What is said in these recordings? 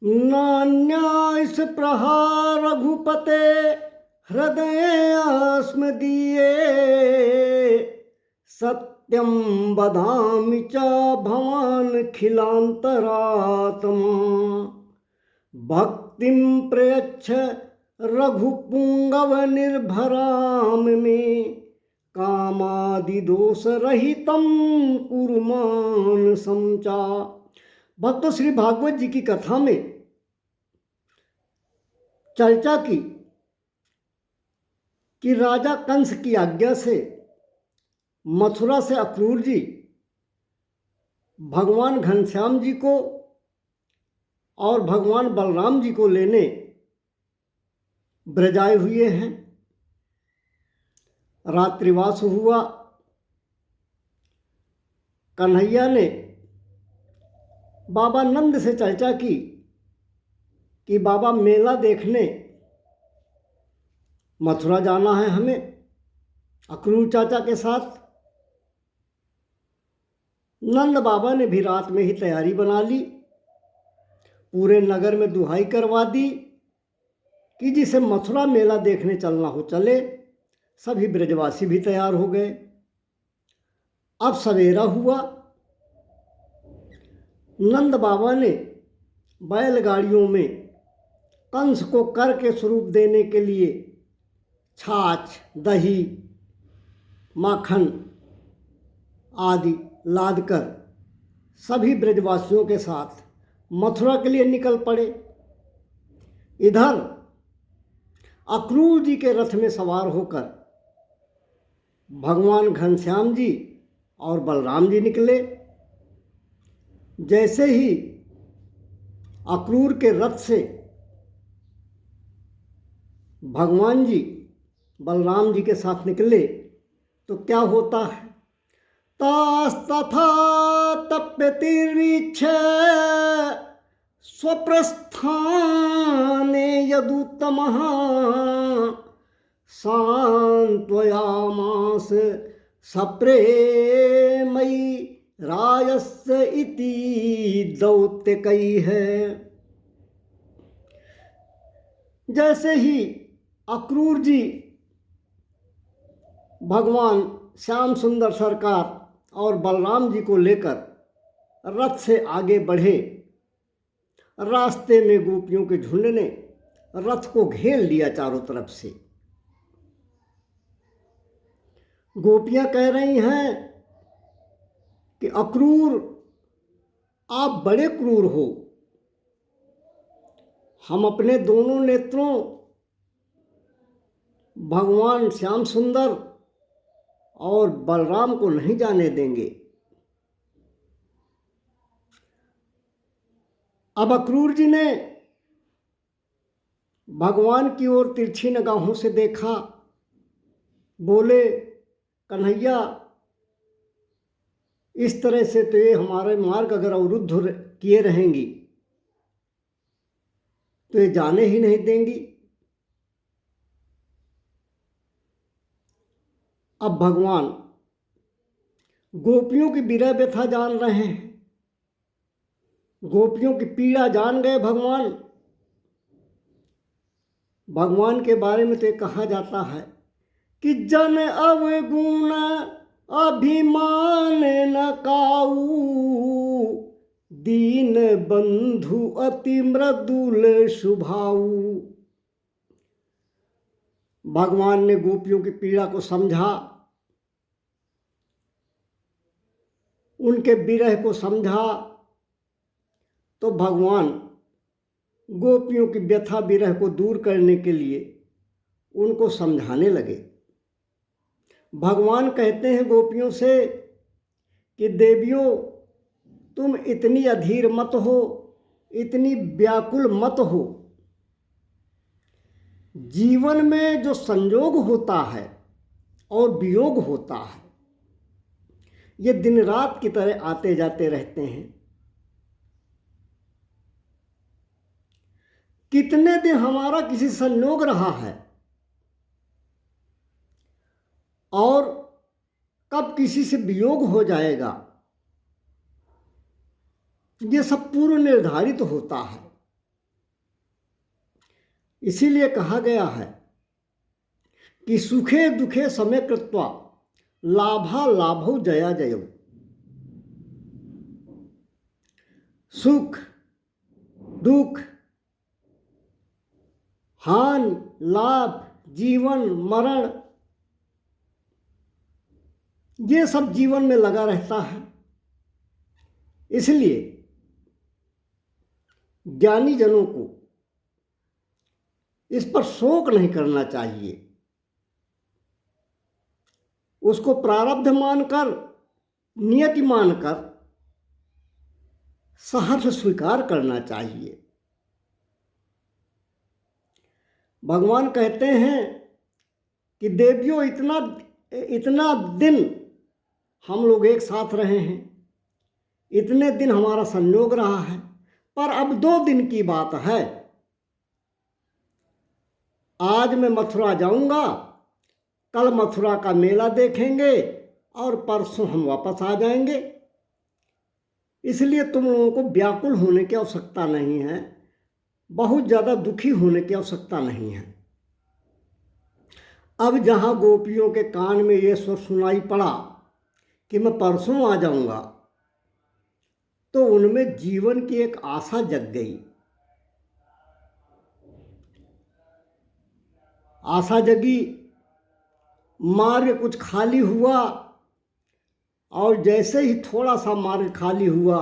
नान्यास प्रहार रघुपते हृदयास्मदीये सत्यं वदामि च भवान् खिलान्तरात्मा भक्तिं प्रयच्छ रघुपुंगव निर्भराम में कामादिदोषरहितं कुर्मान समचा। भक्तों, श्री भागवत जी की कथा में चर्चा की कि राजा कंस की आज्ञा से मथुरा से अक्रूर जी भगवान घनश्याम जी को और भगवान बलराम जी को लेने ब्रज आए हुए हैं। रात्रिवास हुआ। कन्हैया ने बाबा नंद से चर्चा की कि बाबा मेला देखने मथुरा जाना है हमें अक्रूर चाचा के साथ। नंद बाबा ने भी रात में ही तैयारी बना ली, पूरे नगर में दुहाई करवा दी कि जिसे मथुरा मेला देखने चलना हो चले। सभी ब्रजवासी भी तैयार हो गए। अब सवेरा हुआ। नंद बाबा ने बैलगाड़ियों में कंस को कर के स्वरूप देने के लिए छाछ, दही, माखन आदि लादकर सभी ब्रजवासियों के साथ मथुरा के लिए निकल पड़े। इधर अक्रूर जी के रथ में सवार होकर भगवान घनश्याम जी और बलराम जी निकले। जैसे ही अक्रूर के रथ से भगवान जी बलराम जी के साथ निकले तो क्या होता है? तास्तथा तप्यतिर्वीक्ष्य स्वप्रस्थाने यदुत्तमः सान्त्वयामास सप्रेमयी रायस्य इति दौत्यकैः। जैसे ही अक्रूर जी भगवान श्याम सुंदर सरकार और बलराम जी को लेकर रथ से आगे बढ़े, रास्ते में गोपियों के झुंड ने रथ को घेर लिया चारों तरफ से। गोपियां कह रही हैं कि अक्रूर, आप बड़े क्रूर हो। हम अपने दोनों नेत्रों भगवान श्याम सुंदर और बलराम को नहीं जाने देंगे। अब अक्रूर जी ने भगवान की ओर तिरछी निगाहों से देखा। बोले, कन्हैया, इस तरह से तो ये हमारे मार्ग अगर अवरुद्ध किए रहेंगी तो ये जाने ही नहीं देंगी। अब भगवान गोपियों की विरह व्यथा जान रहे हैं, गोपियों की पीड़ा जान गए भगवान। भगवान के बारे में तो कहा जाता है कि जन अवगुण अभिमान न काऊ, दीन बंधु अति मृदुल स्वभाव। भगवान ने गोपियों की पीड़ा को समझा, उनके विरह को समझा, तो भगवान गोपियों की व्यथा विरह को दूर करने के लिए उनको समझाने लगे। भगवान कहते हैं गोपियों से कि देवियों, तुम इतनी अधीर मत हो, इतनी व्याकुल मत हो। जीवन में जो संयोग होता है और वियोग होता है, ये दिन रात की तरह आते जाते रहते हैं। कितने दिन हमारा किसी संयोग रहा है और कब किसी से वियोग हो जाएगा, ये सब पूर्व निर्धारित होता है। इसीलिए कहा गया है कि सुखे दुखे समय कृत्वा लाभा लाभो जया जयो। सुख दुख हानि लाभ जीवन मरण ये सब जीवन में लगा रहता है। इसलिए ज्ञानी जनों को इस पर शोक नहीं करना चाहिए, उसको प्रारब्ध मानकर नियति मानकर सहर्ष स्वीकार करना चाहिए। भगवान कहते हैं कि देवियों इतना दिन हम लोग एक साथ रहे हैं, इतने दिन हमारा संयोग रहा है, पर अब 2 दिन की बात है। आज मैं मथुरा जाऊंगा, कल मथुरा का मेला देखेंगे और परसों हम वापस आ जाएंगे। इसलिए तुम लोगों को व्याकुल होने की आवश्यकता नहीं है, बहुत ज़्यादा दुखी होने की आवश्यकता नहीं है। अब जहाँ गोपियों के कान में ये स्वर सुनाई पड़ा कि मैं परसों आ जाऊंगा, तो उनमें जीवन की एक आशा जग गई। आशा जगी, मार्ग कुछ खाली हुआ, और जैसे ही थोड़ा सा मार्ग खाली हुआ,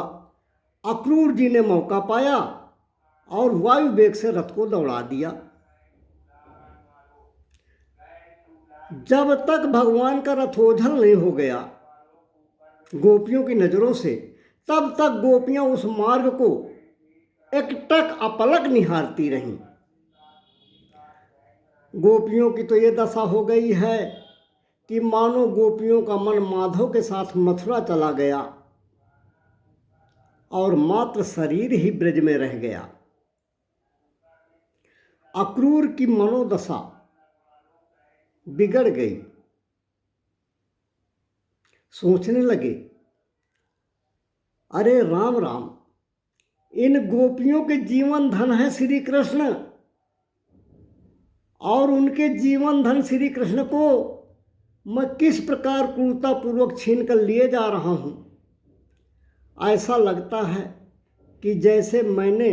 अक्रूर जी ने मौका पाया और वायु वेग से रथ को दौड़ा दिया। जब तक भगवान का रथ ओझल नहीं हो गया गोपियों की नज़रों से, तब तक गोपियां उस मार्ग को एकटक अपलक निहारती रहीं। गोपियों की तो ये दशा हो गई है कि मानो गोपियों का मन माधव के साथ मथुरा चला गया और मात्र शरीर ही ब्रज में रह गया। अक्रूर की मनोदशा बिगड़ गई। सोचने लगे, अरे राम राम, इन गोपियों के जीवन धन है श्री कृष्ण, और उनके जीवन धन श्री कृष्ण को मैं किस प्रकार क्रूरतापूर्वक छीन कर लिए जा रहा हूँ। ऐसा लगता है कि जैसे मैंने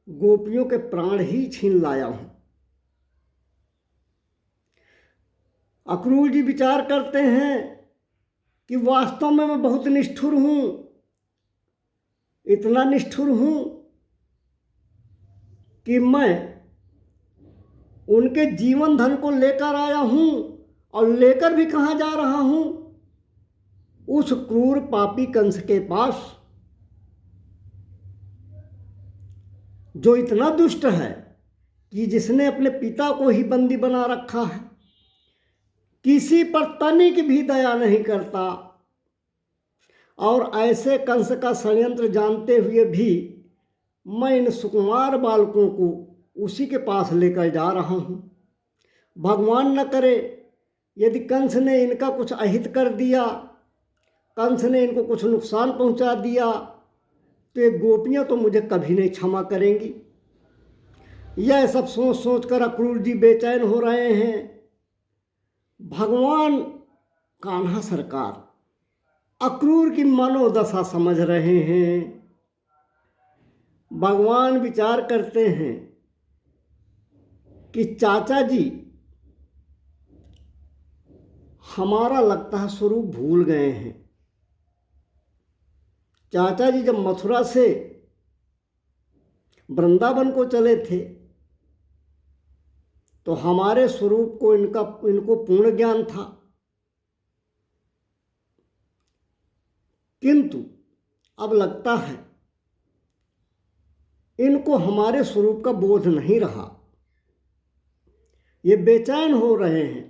गोपियों के प्राण ही छीन लाया हूँ। अक्रूर जी विचार करते हैं कि वास्तव में मैं बहुत निष्ठुर हूँ, इतना निष्ठुर हूँ कि मैं उनके जीवन धन को लेकर आया हूँ, और लेकर भी कहाँ जा रहा हूँ, उस क्रूर पापी कंस के पास, जो इतना दुष्ट है कि जिसने अपने पिता को ही बंदी बना रखा है, किसी पर तनिक भी दया नहीं करता, और ऐसे कंस का षड्यंत्र जानते हुए भी मैं इन सुकुमार बालकों को उसी के पास लेकर जा रहा हूँ। भगवान न करे यदि कंस ने इनका कुछ अहित कर दिया, कंस ने इनको कुछ नुकसान पहुँचा दिया, तो ये गोपियाँ तो मुझे कभी नहीं क्षमा करेंगी। यह सब सोच सोच कर अक्रूर जी बेचैन हो रहे हैं। भगवान कान्हा सरकार अक्रूर की मनोदशा समझ रहे हैं। भगवान विचार करते हैं कि चाचा जी हमारा लगता है स्वरूप भूल गए हैं। चाचा जी जब मथुरा से वृंदावन को चले थे तो हमारे स्वरूप को इनको पूर्ण ज्ञान था, किंतु अब लगता है इनको हमारे स्वरूप का बोध नहीं रहा। ये बेचैन हो रहे हैं,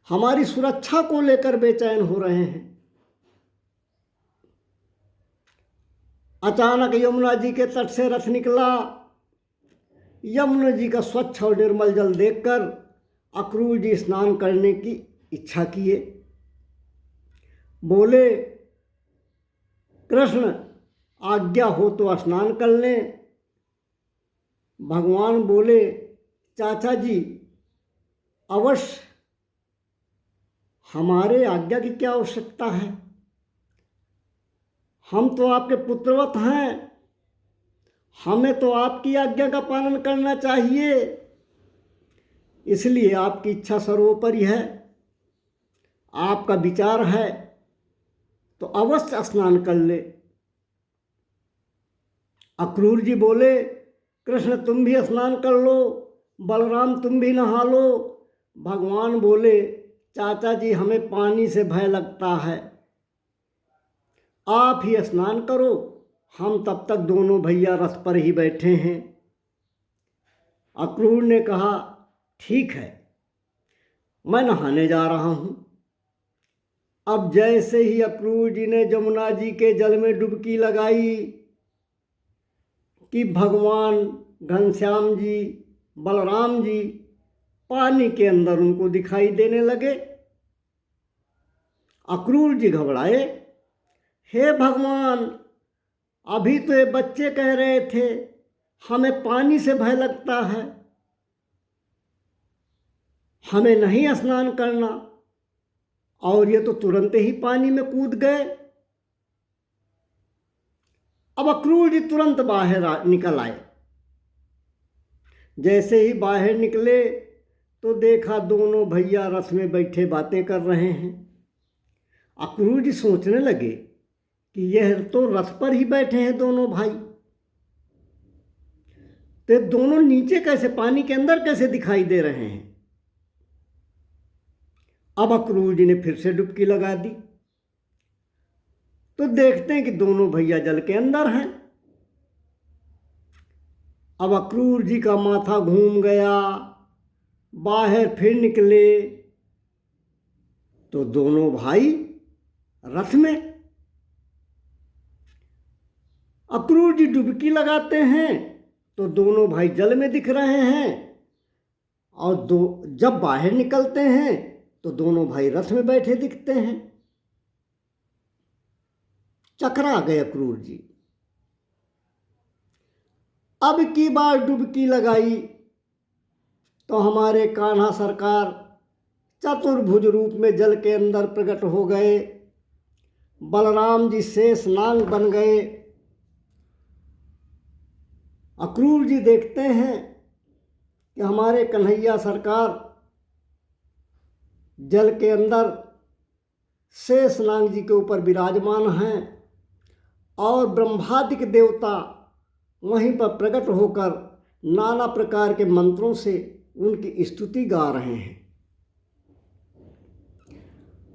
हमारी सुरक्षा को लेकर बेचैन हो रहे हैं। अचानक यमुना जी के तट से रथ निकला। यमुना जी का स्वच्छ और निर्मल जल देखकर अक्रूर जी स्नान करने की इच्छा किए। बोले, कृष्ण आज्ञा हो तो स्नान कर लें। भगवान बोले, चाचा जी अवश्य, हमारे आज्ञा की क्या आवश्यकता है, हम तो आपके पुत्रवत हैं, हमें तो आपकी आज्ञा का पालन करना चाहिए, इसलिए आपकी इच्छा सर्वोपरि है, आपका विचार है तो अवश्य स्नान कर ले। अक्रूर जी बोले, कृष्ण तुम भी स्नान कर लो, बलराम तुम भी नहा लो। भगवान बोले, चाचा जी हमें पानी से भय लगता है, आप ही स्नान करो, हम तब तक दोनों भैया रथ पर ही बैठे हैं। अक्रूर ने कहा, ठीक है, मैं नहाने जा रहा हूँ। अब जैसे ही अक्रूर जी ने जमुना जी के जल में डुबकी लगाई कि भगवान घनश्याम जी, बलराम जी पानी के अंदर उनको दिखाई देने लगे। अक्रूर जी घबराए, हे भगवान, अभी तो ये बच्चे कह रहे थे हमें पानी से भय लगता है, हमें नहीं स्नान करना, और ये तो तुरंत ही पानी में कूद गए। अब अक्रूर जी तुरंत बाहर निकल आए। जैसे ही बाहर निकले तो देखा दोनों भैया रथ में बैठे बातें कर रहे हैं। अक्रूर जी सोचने लगे कि यह तो रथ पर ही बैठे हैं दोनों भाई, तो दोनों नीचे कैसे, पानी के अंदर कैसे दिखाई दे रहे हैं। अब अक्रूर जी ने फिर से डुबकी लगा दी तो देखते हैं कि दोनों भैया जल के अंदर हैं। अब अक्रूर जी का माथा घूम गया, बाहर फिर निकले तो दोनों भाई रथ में। अक्रूर जी डुबकी लगाते हैं तो दोनों भाई जल में दिख रहे हैं, और जब बाहर निकलते हैं तो दोनों भाई रथ में बैठे दिखते हैं। चकरा गए अक्रूर जी। अब की बार डुबकी लगाई तो हमारे कान्हा सरकार चतुर्भुज रूप में जल के अंदर प्रकट हो गए। बलराम जी शेष नाग बन गए। अक्रूर जी देखते हैं कि हमारे कन्हैया सरकार जल के अंदर शेष नाग जी के ऊपर विराजमान हैं, और ब्रह्मादिक देवता वहीं पर प्रकट होकर नाना प्रकार के मंत्रों से उनकी स्तुति गा रहे हैं।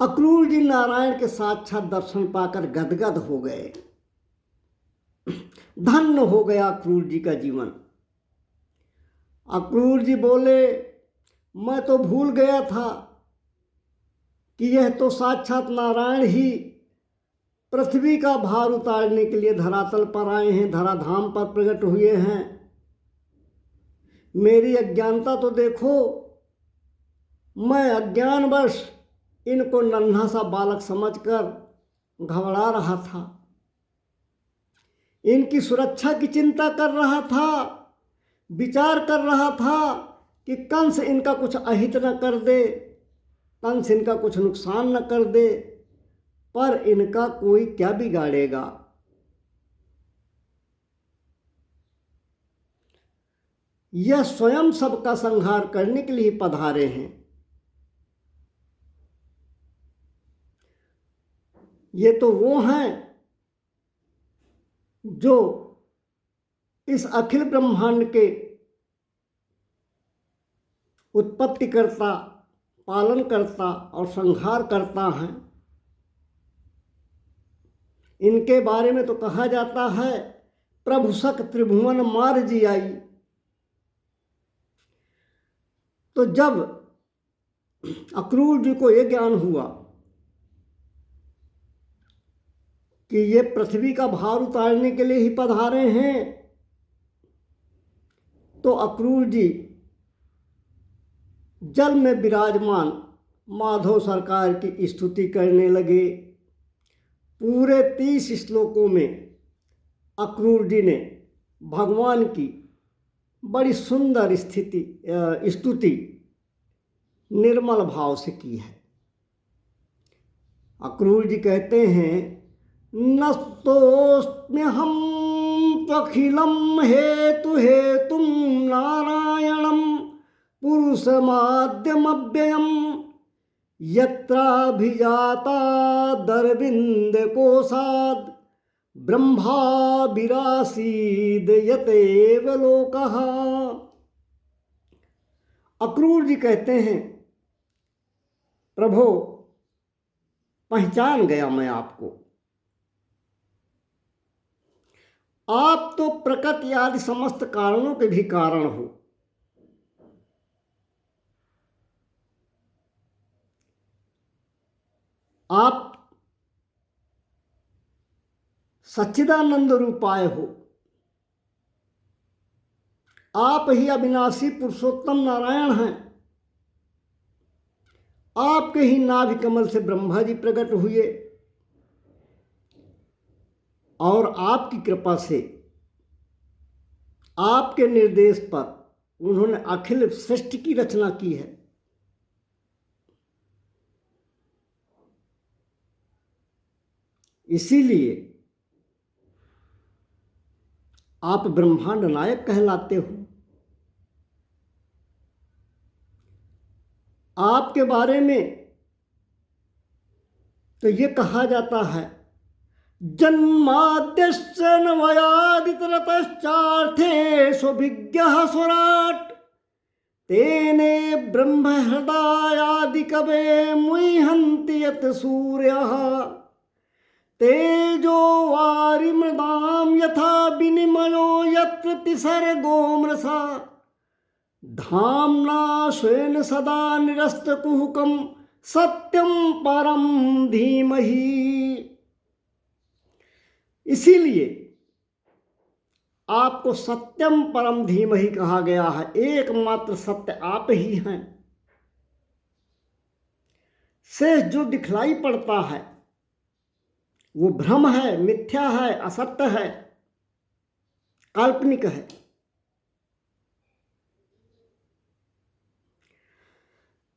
अक्रूर जी नारायण के साक्षात दर्शन पाकर गदगद हो गए। धन्य हो गया अक्रूर जी का जीवन। अक्रूर जी बोले, मैं तो भूल गया था कि यह तो साक्षात नारायण ही पृथ्वी का भार उतारने के लिए धरातल पर आए हैं, धराधाम पर प्रकट हुए हैं। मेरी अज्ञानता तो देखो, मैं अज्ञानवश इनको नन्हा सा बालक समझकर घबरा रहा था, इनकी सुरक्षा की चिंता कर रहा था, विचार कर रहा था कि कंस इनका कुछ अहित न कर दे, कंस इनका कुछ नुकसान न कर दे, पर इनका कोई क्या बिगाड़ेगा। यह स्वयं सबका संहार करने के लिए पधारे हैं। ये तो वो हैं जो इस अखिल ब्रह्मांड के उत्पत्ति करता, पालन करता और संहार करता हैं। इनके बारे में तो कहा जाता है, प्रभु सक त्रिभुवन मार जी आई। तो जब अक्रूर जी को यह ज्ञान हुआ कि ये पृथ्वी का भार उतारने के लिए ही पधारे हैं, तो अक्रूर जी जल में विराजमान माधव सरकार की स्तुति करने लगे। पूरे 30 श्लोकों में अक्रूर जी ने भगवान की बड़ी सुंदर स्तुति निर्मल भाव से की है। अक्रूर जी कहते हैं, नस्तोस्म्यहं त्वखिलं हेतुम नारायणं पुरुषमाद्यमव्ययम् यत्राभिजाता दरविन्दकोशाद् ब्रह्मा विरासीद यतेव लोकः। अक्रूर जी कहते हैं, प्रभो पहचान गया मैं आपको। आप तो प्रकृति आदि समस्त कारणों के भी कारण हो। आप सच्चिदानंद रूपाय हो। आप ही अविनाशी पुरुषोत्तम नारायण हैं। आपके ही नाभि कमल से ब्रह्मा जी प्रकट हुए और आपकी कृपा से, आपके निर्देश पर उन्होंने अखिल सृष्टि की रचना की है। इसीलिए आप ब्रह्मांड नायक कहलाते हो। आपके बारे में तो ये कहा जाता है, जन्माद्यस्य नवयादितरतश्चार्थेषु विज्ञः स्वराट् तेने ब्रह्म हृदयादिकवे मुह्यन्ति यत् सूर्यः तेजो वारिमृदां यथा विनिमयो यत्र तिसर्गो मृषा धाम्ना स्वेन सदा निरस्तकुहकं सत्यं परम धीमहि। इसीलिए आपको सत्यम परम धीमहि कहा गया है। एकमात्र सत्य आप ही हैं। शेष जो दिखलाई पड़ता है वो भ्रम है, मिथ्या है, असत्य है, काल्पनिक है।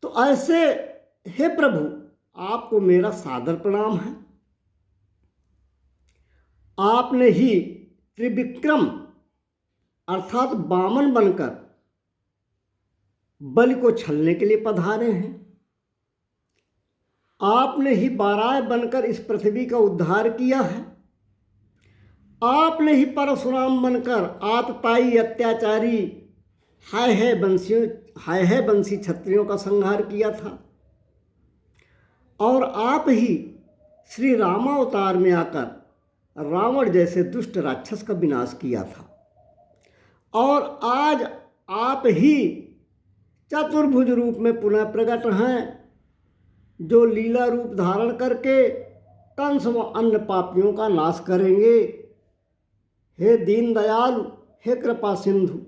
तो ऐसे हे प्रभु, आपको मेरा सादर प्रणाम है। आपने ही त्रिविक्रम अर्थात वामन बनकर बलि को छलने के लिए पधारे हैं। आपने ही बाराय बनकर इस पृथ्वी का उद्धार किया है। आपने ही परशुराम बनकर आतताई अत्याचारी हाय बंसी क्षत्रियों का संहार किया था। और आप ही श्री रामावतार में आकर रावण जैसे दुष्ट राक्षस का विनाश किया था। और आज आप ही चतुर्भुज रूप में पुनः प्रकट हैं, जो लीला रूप धारण करके कंस व अन्य पापियों का नाश करेंगे। हे दीन दयालु, हे कृपा सिंधु,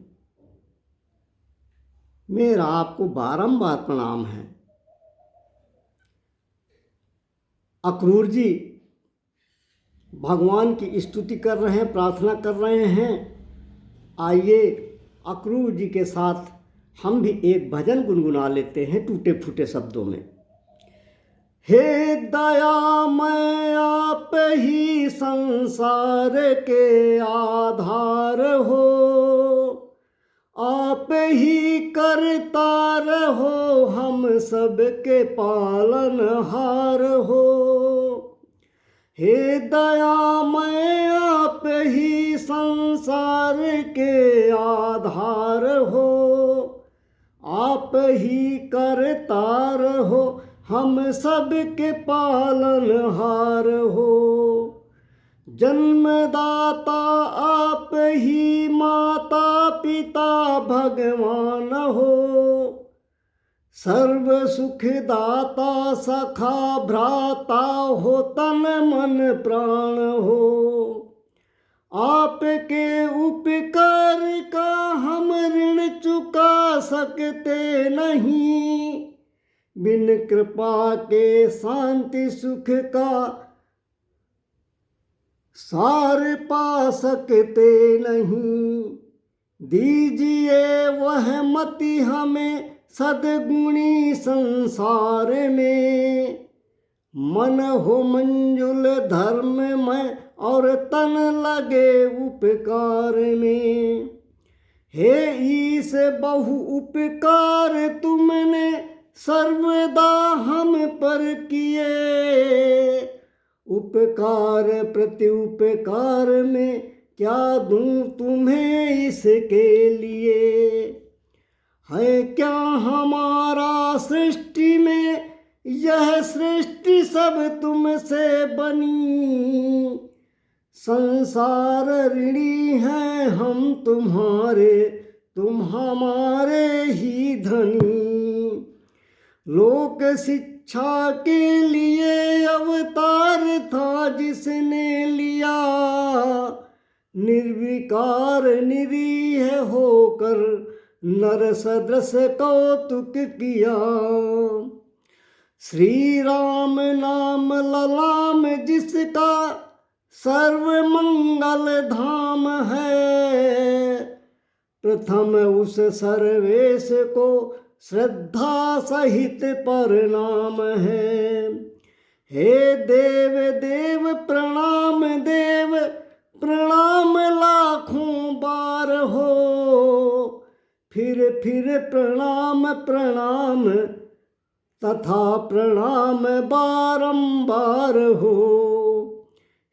मेरा आपको बारंबार प्रणाम है। अक्रूर जी भगवान की स्तुति कर रहे हैं, प्रार्थना कर रहे हैं। आइए अक्रूर जी के साथ हम भी एक भजन गुनगुना लेते हैं टूटे फूटे शब्दों में। हे दयामय आप ही संसार के आधार हो, आप ही करतार हो, हम सबके पालनहार हो। हे दयामय आप ही संसार के आधार हो, आप ही करतार हो, हम सबके पालनहार हो। जन्मदाता आप ही, माता पिता भगवान हो, सर्व सुखदाता सखा भ्राता हो, तन मन प्राण हो। आपके उपकार का हम ऋण चुका सकते नहीं, बिन कृपा के शांति सुख का सार पा सकते नहीं। दीजिए वह मति हमें सद्गुणी संसार में, मन हो मंजुल धर्म में और तन लगे उपकार में। हे ईश बहु उपकार तुमने सर्वदा हम पर किए, उपकार प्रति उपकार में क्या दूं तुम्हें इसके लिए। है क्या हमारा सृष्टि में यह सृष्टि सब तुमसे बनी, संसार ऋणी हैं हम तुम्हारे, तुम हमारे ही धनी। लोक शिक्षा के लिए अवतार था जिसने लिया, निर्विकार निरीह होकर नर सदृश कौतुक किया। श्री राम नाम ललाम जिसका सर्व मंगल धाम है, प्रथम उस सर्वेश को श्रद्धा सहित प्रणाम है। हे देव देव प्रणाम देव, प्रणाम लाखों बार हो, फिर प्रणाम प्रणाम तथा प्रणाम बारंबार हो।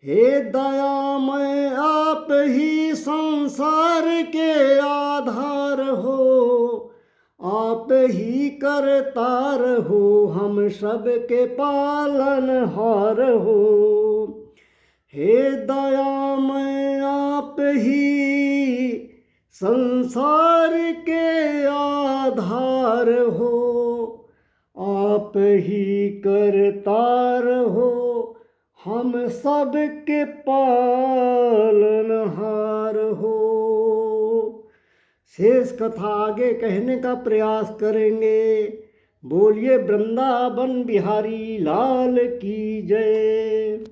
हे दयामय आप ही संसार के आधार हो, आप ही करतार हो, हम सब के पालनहार हो। हे दयामय आप ही संसार के आधार हो, आप ही करतार हो, हम सब के पालनहार हो। शेष कथा आगे कहने का प्रयास करेंगे। बोलिए वृंदावन बिहारी लाल की जय।